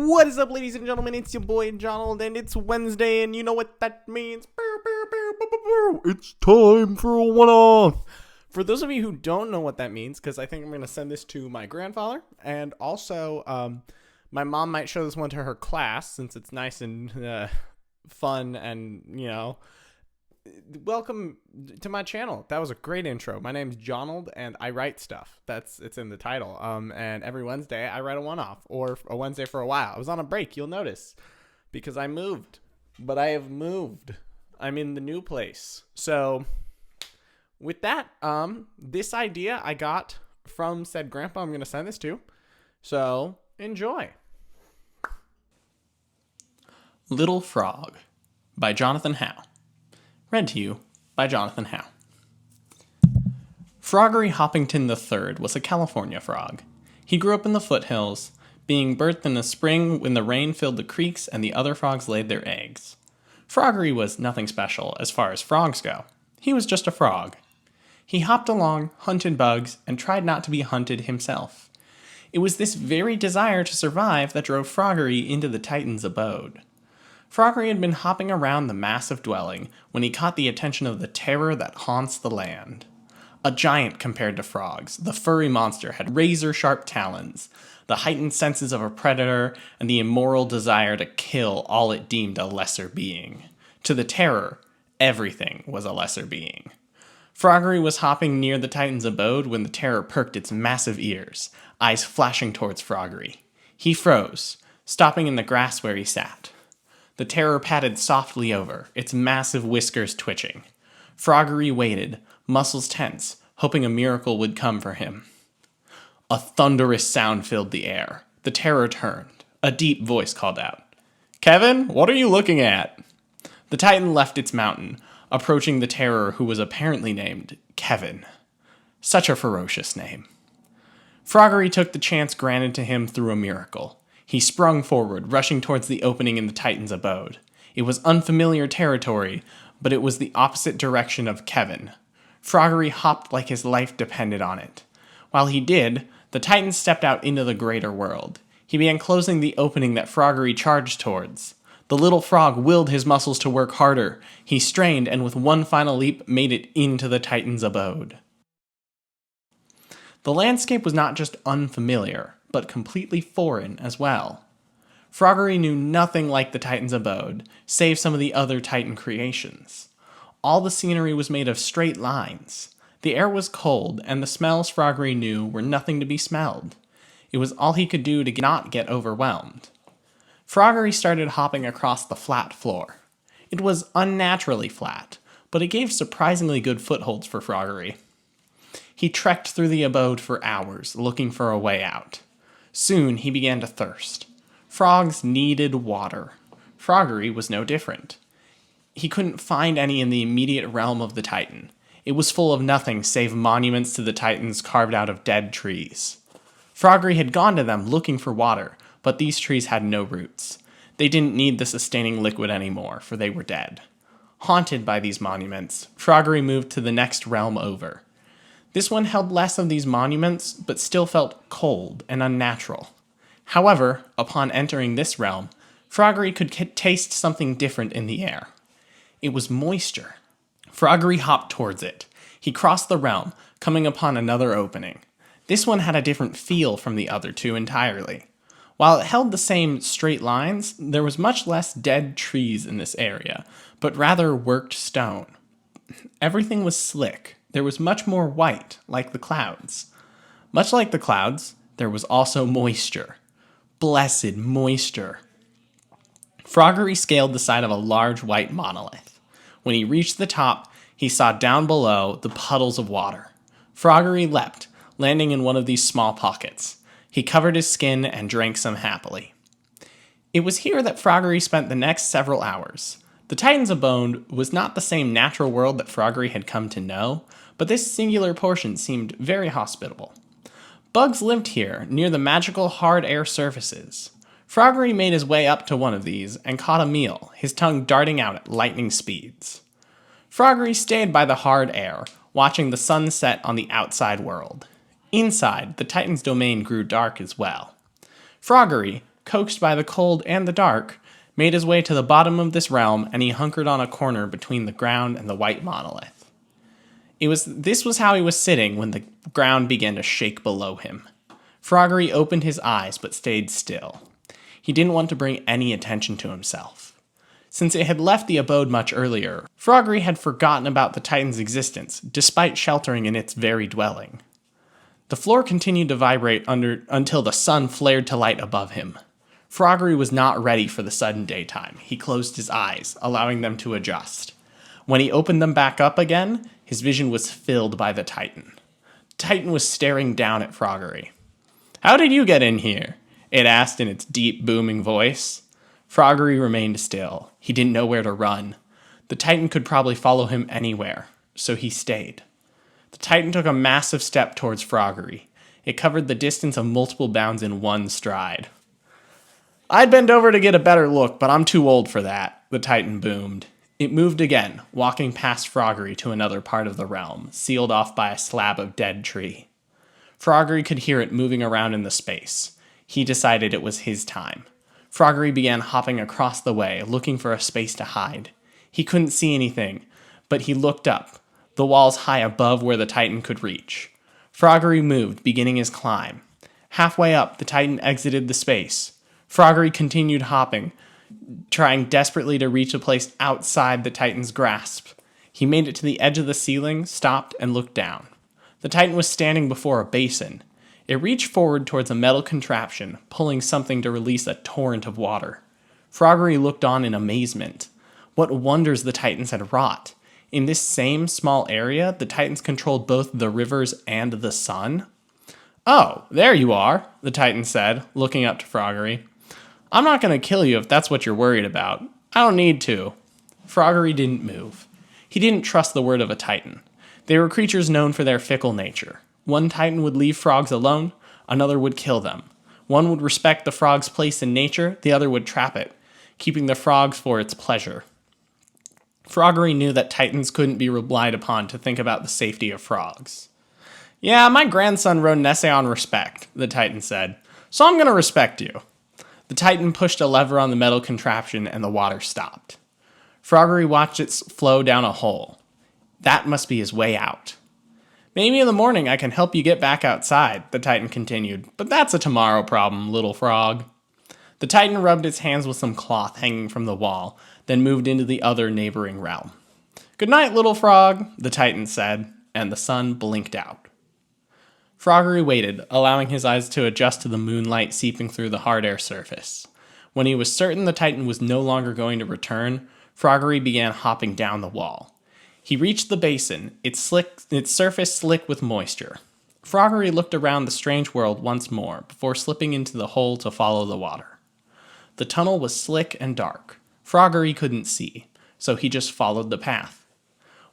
What is up, ladies and gentlemen? It's your boy Jonald, and it's Wednesday, and you know what that means. It's time for a one-off. For those of you who don't know what that means, because I think I'm going to send this to my grandfather, and also my mom might show this one to her class, since it's nice and fun, and, welcome to my channel. That was a great intro. My name's Jonald, and I write stuff. It's in the title. And every Wednesday I write a one-off, or a Wednesday for a while. I was on a break, you'll notice, because I moved. But I have moved. I'm in the new place. So with that, this idea I got from said grandpa I'm going to send this to. So enjoy. Little Frog by Jonathan Howe. Read to you by Jonathan Howe. Froggery Hoppington III was a California frog. He grew up in the foothills, being birthed in the spring when the rain filled the creeks and the other frogs laid their eggs. Froggery was nothing special as far as frogs go. He was just a frog. He hopped along, hunted bugs, and tried not to be hunted himself. It was this very desire to survive that drove Froggery into the Titan's abode. Froggery had been hopping around the massive dwelling when he caught the attention of the terror that haunts the land. A giant compared to frogs, the furry monster had razor-sharp talons, the heightened senses of a predator, and the immoral desire to kill all it deemed a lesser being. To the terror, everything was a lesser being. Froggery was hopping near the Titan's abode when the terror perked its massive ears, eyes flashing towards Froggery. He froze, stopping in the grass where he sat. The terror padded softly over, its massive whiskers twitching. Froggery waited, muscles tense, hoping a miracle would come for him. A thunderous sound filled the air. The terror turned. A deep voice called out, "Kevin, what are you looking at?" The Titan left its mountain, approaching the terror who was apparently named Kevin. Such a ferocious name. Froggery took the chance granted to him through a miracle. He sprung forward, rushing towards the opening in the Titan's abode. It was unfamiliar territory, but it was the opposite direction of Kevin. Froggery hopped like his life depended on it. While he did, the Titan stepped out into the greater world. He began closing the opening that Froggery charged towards. The little frog willed his muscles to work harder. He strained and with one final leap made it into the Titan's abode. The landscape was not just unfamiliar, but completely foreign as well. Froggery knew nothing like the Titan's abode, save some of the other Titan creations. All the scenery was made of straight lines. The air was cold, and the smells Froggery knew were nothing to be smelled. It was all he could do to not get overwhelmed. Froggery started hopping across the flat floor. It was unnaturally flat, but it gave surprisingly good footholds for Froggery. He trekked through the abode for hours, looking for a way out. Soon he began to thirst. Frogs needed water. Froggery was no different. He couldn't find any in the immediate realm of the Titan. It was full of nothing save monuments to the Titans carved out of dead trees. Froggery had gone to them looking for water, but these trees had no roots. They didn't need the sustaining liquid anymore, for they were dead. Haunted by these monuments, Froggery moved to the next realm over. This one held less of these monuments, but still felt cold and unnatural. However, upon entering this realm, Froggery could taste something different in the air. It was moisture. Froggery hopped towards it. He crossed the realm, coming upon another opening. This one had a different feel from the other two entirely. While it held the same straight lines, there was much less dead trees in this area, but rather worked stone. Everything was slick. There was much more white, like the clouds. Much like the clouds, there was also moisture. Blessed moisture. Froggery scaled the side of a large white monolith. When he reached the top, he saw down below the puddles of water. Froggery leapt, landing in one of these small pockets. He covered his skin and drank some happily. It was here that Froggery spent the next several hours. The Titan's abode was not the same natural world that Froggery had come to know, but this singular portion seemed very hospitable. Bugs lived here, near the magical hard air surfaces. Froggery made his way up to one of these and caught a meal, his tongue darting out at lightning speeds. Froggery stayed by the hard air, watching the sun set on the outside world. Inside, the Titan's domain grew dark as well. Froggery coaxed by the cold and the dark, made his way to the bottom of this realm, and he hunkered on a corner between the ground and the white monolith. This was how he was sitting when the ground began to shake below him. Froggery opened his eyes but stayed still. He didn't want to bring any attention to himself. Since it had left the abode much earlier, Froggery had forgotten about the Titan's existence, despite sheltering in its very dwelling. The floor continued to vibrate until the sun flared to light above him. Froggery was not ready for the sudden daytime. He closed his eyes, allowing them to adjust. When he opened them back up again, his vision was filled by the Titan. The Titan was staring down at Froggery. "How did you get in here?" it asked in its deep, booming voice. Froggery remained still. He didn't know where to run. The Titan could probably follow him anywhere, so he stayed. The Titan took a massive step towards Froggery. It covered the distance of multiple bounds in one stride. "I'd bend over to get a better look, but I'm too old for that," the Titan boomed. It moved again, walking past Froggery to another part of the realm, sealed off by a slab of dead tree. Froggery could hear it moving around in the space. He decided it was his time. Froggery began hopping across the way, looking for a space to hide. He couldn't see anything, but he looked up, the walls high above where the Titan could reach. Froggery moved, beginning his climb. Halfway up, the Titan exited the space. Froggery continued hopping, trying desperately to reach a place outside the Titan's grasp. He made it to the edge of the ceiling, stopped, and looked down. The Titan was standing before a basin. It reached forward towards a metal contraption, pulling something to release a torrent of water. Froggery looked on in amazement. What wonders the Titans had wrought. In this same small area, the Titans controlled both the rivers and the sun. "Oh, there you are," the Titan said, looking up to Froggery. "I'm not going to kill you if that's what you're worried about. I don't need to." Froggery didn't move. He didn't trust the word of a Titan. They were creatures known for their fickle nature. One Titan would leave frogs alone, another would kill them. One would respect the frog's place in nature, the other would trap it, keeping the frogs for its pleasure. Froggery knew that Titans couldn't be relied upon to think about the safety of frogs. "Yeah, my grandson wrote an essay on respect," the Titan said, "so I'm going to respect you." The Titan pushed a lever on the metal contraption and the water stopped. Froggery watched it flow down a hole. That must be his way out. "Maybe in the morning I can help you get back outside," the Titan continued, "but that's a tomorrow problem, little frog." The Titan rubbed its hands with some cloth hanging from the wall, then moved into the other neighboring realm. "Good night, little frog," the Titan said, and the sun blinked out. Froggery waited, allowing his eyes to adjust to the moonlight seeping through the hard air surface. When he was certain the Titan was no longer going to return, Froggery began hopping down the wall. He reached the basin, its surface slick with moisture. Froggery looked around the strange world once more before slipping into the hole to follow the water. The tunnel was slick and dark. Froggery couldn't see, so he just followed the path.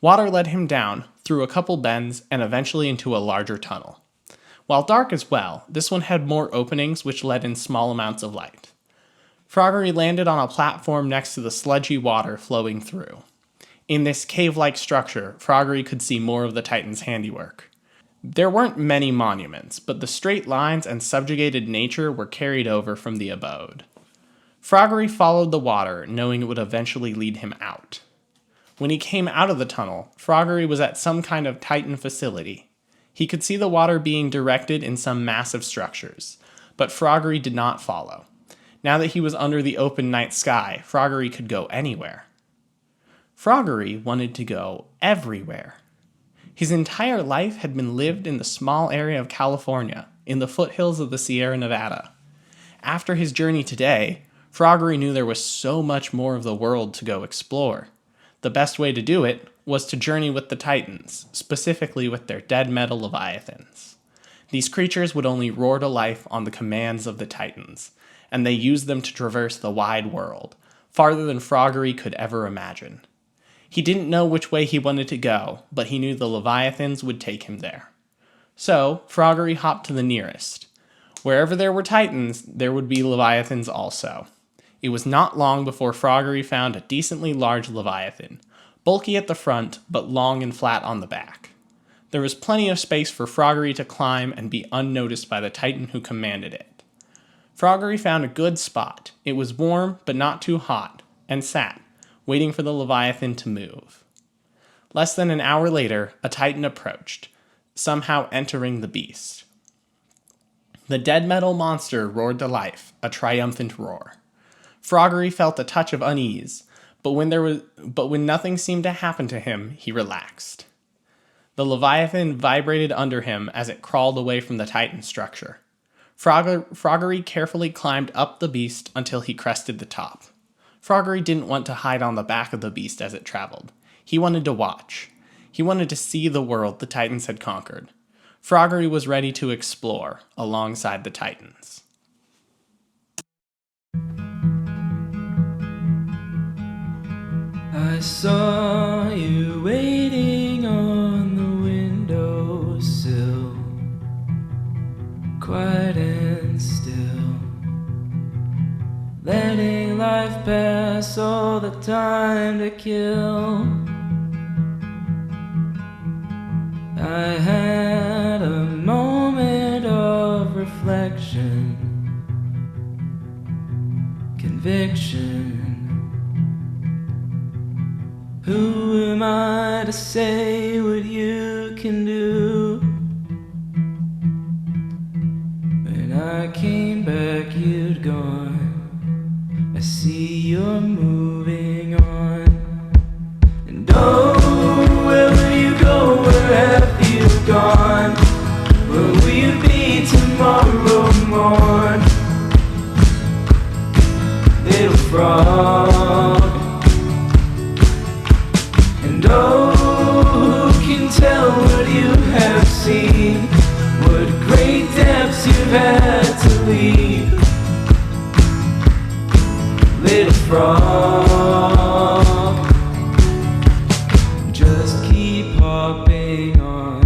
Water led him down, through a couple bends, and eventually into a larger tunnel. While dark as well, this one had more openings which let in small amounts of light. Froggery landed on a platform next to the sludgy water flowing through. In this cave-like structure, Froggery could see more of the Titan's handiwork. There weren't many monuments, but the straight lines and subjugated nature were carried over from the abode. Froggery followed the water, knowing it would eventually lead him out. When he came out of the tunnel, Froggery was at some kind of Titan facility. He could see the water being directed in some massive structures, but Froggery did not follow. Now that he was under the open night sky, Froggery could go anywhere. Froggery wanted to go everywhere. His entire life had been lived in the small area of California, in the foothills of the Sierra Nevada. After his journey today, Froggery knew there was so much more of the world to go explore. The best way to do it was to journey with the Titans, specifically with their dead metal leviathans. These creatures would only roar to life on the commands of the Titans, and they used them to traverse the wide world, farther than Froggery could ever imagine. He didn't know which way he wanted to go, but he knew the leviathans would take him there. So, Froggery hopped to the nearest. Wherever there were Titans, there would be leviathans also. It was not long before Froggery found a decently large leviathan, bulky at the front, but long and flat on the back. There was plenty of space for Froggery to climb and be unnoticed by the Titan who commanded it. Froggery found a good spot. It was warm, but not too hot, and sat, waiting for the Leviathan to move. Less than an hour later, a Titan approached, somehow entering the beast. The dead metal monster roared to life, a triumphant roar. Froggery felt a touch of unease, but when nothing seemed to happen to him, he relaxed. The Leviathan vibrated under him as it crawled away from the Titan structure. Froggery carefully climbed up the beast until he crested the top. Froggery didn't want to hide on the back of the beast as it traveled. He wanted to watch. He wanted to see the world the Titans had conquered. Froggery was ready to explore alongside the Titans. I saw you waiting on the windowsill, quiet and still, letting life pass all the time to kill. I had a moment of reflection, conviction. Who am I to say what you can do? When I came back, you'd gone. I see you're moving on. And oh, where will you go? Where have you gone? Where will you be tomorrow morn? Little frog. And oh, who can tell what you have seen? What great depths you've had to leap. Little frog, just keep hopping on.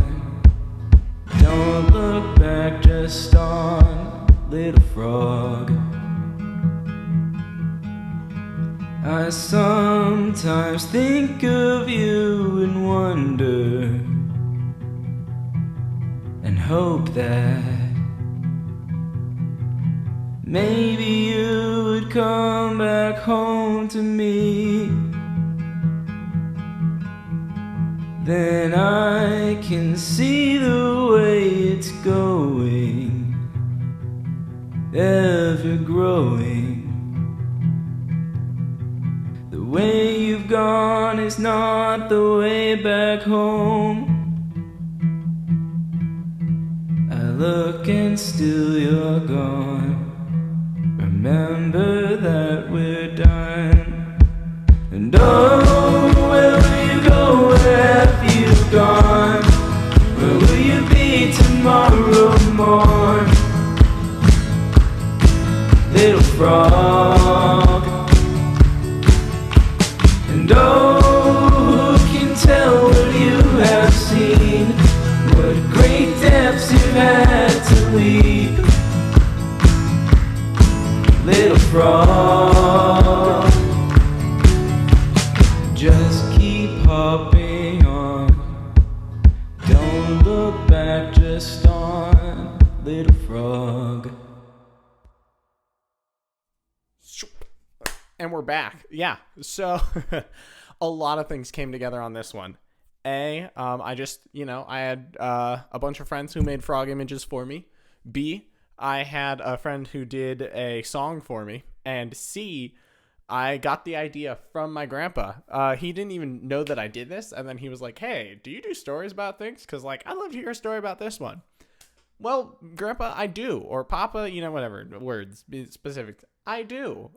Don't look back, just on, little frog. I sometimes think of you and wonder, and hope that maybe you would come back home to me. Then I can see the way it's going, ever growing. The way you've gone is not the way back home. I look and still you're gone. Remember that we're done. And oh, where will you go? Where have you gone? Where will you be tomorrow morn? Little frog. And oh, who can tell what you have seen? What great depths you've had to leap. Little frog, just keep hopping on. Don't look back, just on, little frog. And we're back. Yeah. So a lot of things came together on this one. I just, I had a bunch of friends who made frog images for me. B, I had a friend who did a song for me. And C, I got the idea from my grandpa. He didn't even know that I did this. And then he was like, hey, do you do stories about things? Because, I'd love to hear a story about this one. Well, Grandpa, I do. Or Papa, whatever. Words, be specific. I do.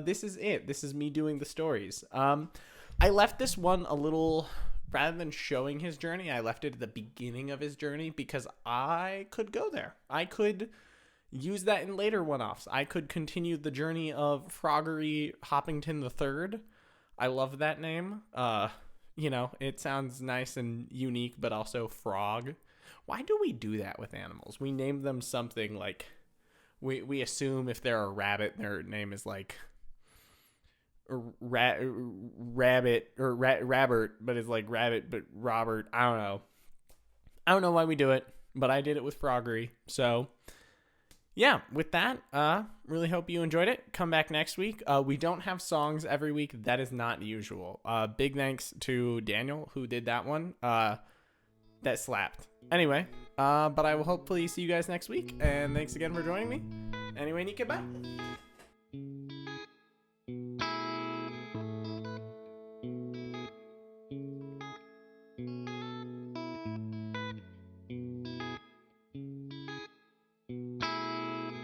This is it. This is me doing the stories. I left this one a little, rather than showing his journey, I left it at the beginning of his journey because I could go there. I could use that in later one-offs. I could continue the journey of Froggery Hoppington III. I love that name. It sounds nice and unique, but also frog. Why do we do that with animals? We name them something like, we assume if they're a rabbit, their name is like rabbit or Rabbit, but it's like rabbit, but Robert. I don't know. I don't know why we do it, but I did it with Froggery. So yeah, with that, really hope you enjoyed it. Come back next week. We don't have songs every week. That is not usual. Big thanks to Daniel who did that one. That slapped. Anyway, but I will hopefully see you guys next week. And thanks again for joining me. Anyway, Nika, bye.